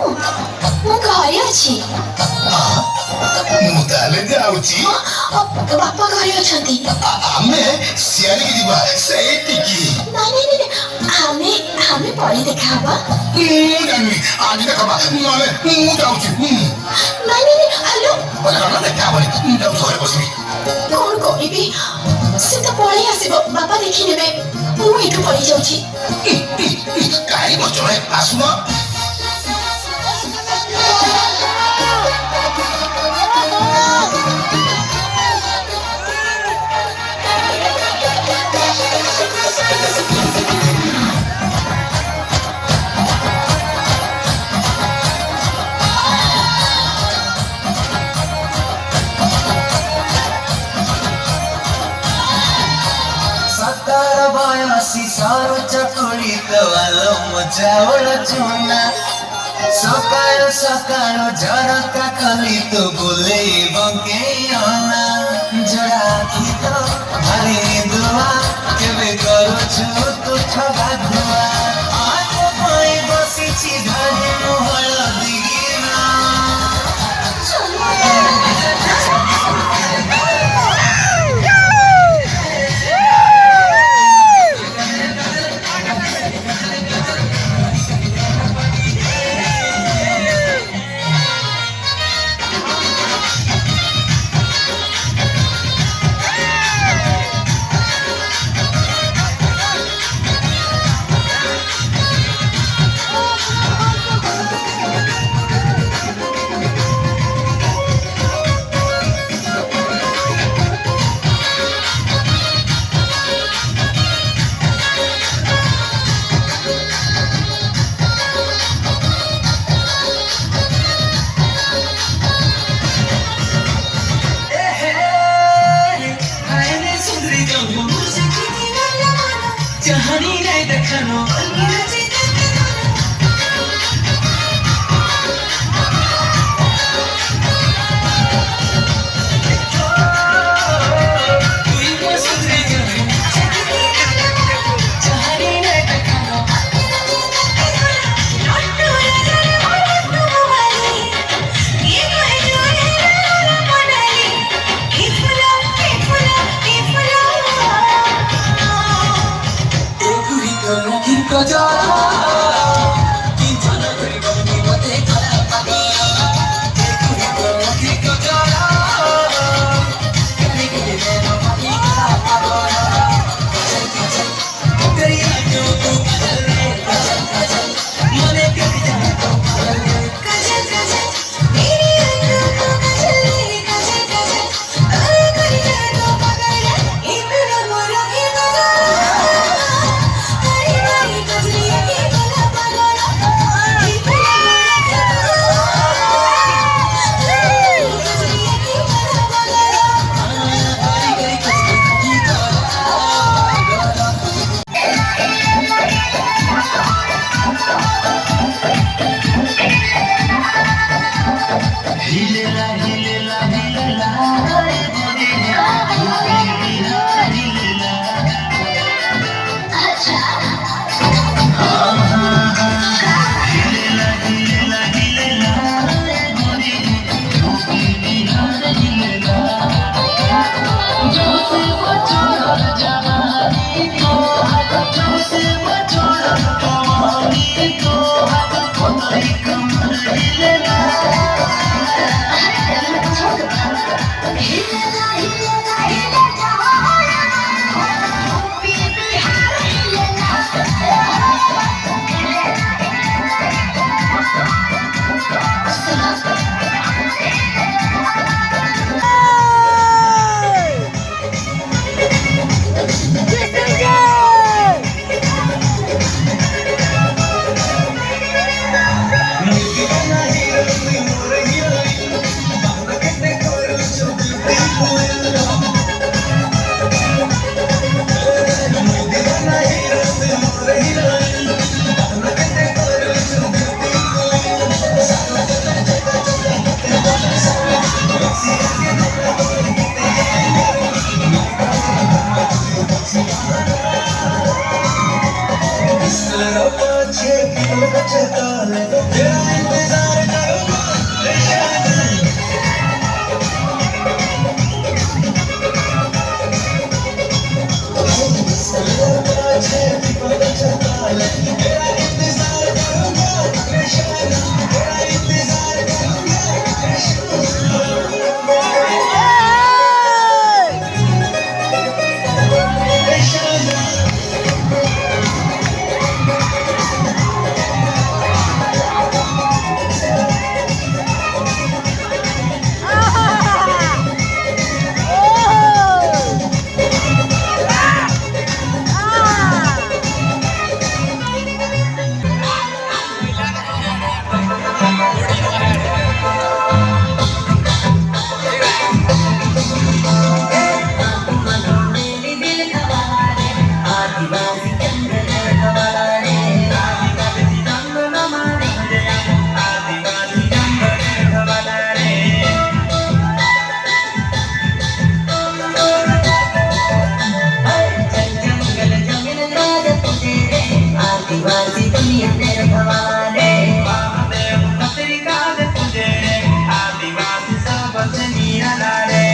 ମୁଁ ଘରେ ଅଛି। ମୁଁ ତାହେଲେ ଯାଉଛି। ବାପା ଘରେ ଅଛନ୍ତି। ଆମେ ସିଆଡ଼ିକି ଯିବା ସେଇଠିକି। ନାଇଁ ଆମେ ଆମେ ପରେ ଦେଖା ହବା। ମୁଁ ଜାଣିନି ଆଜି ଦେଖବା ନହେଲେ ମୁଁ ଯାଉଛି। ନାଇଁ ହ୍ୟାଲୋ ଦେଖା ହବନି ମୁଁ ଯାଉଛି ଘରେ ବସିବି। କଣ କରିବି ସେ ତ ପଳେଇ ଆସିବ ବାପା ଦେଖିନେବେ। ମୁଁ ଏଠୁ ପଳେଇ ଯାଉଛି। କାହିଁ ବଞ୍ଚ ଆସୁନ। ସାର ଚକୁଳି ତ ଆଲମ ଚାଉଳ ଚୁନା ସକାଳୁ ସକାଳୁ ଝରକା ଖୋଲି ତୁ ବୁଲେଇ ବଙ୍କେଇ ଅନା ଜଡ଼ା ଆଖି ତ ଭାରି ଦୁଆ କେବେ କରୁଛୁ ତୁ ଠଗା ଧୁଆ ଆଗ ପାଇଁ ବସିଛି ଘରେ ମୁଁ ହଳଦୀ ଗିନା Jahani nahi dekhano Pero pache, no cachetale, era तेरा इंतजार करूंगा मैं शानम तेरा इंतजार करूंगा मैं शानम आदिवासी दुनिया तेरे हवाले महादेव पत्रिका दे तुझे आदिवासी सब दुनिया लाले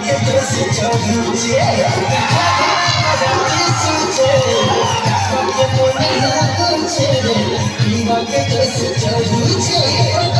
que yo soy choruche Porque ponía coche Viva que yo soy choruche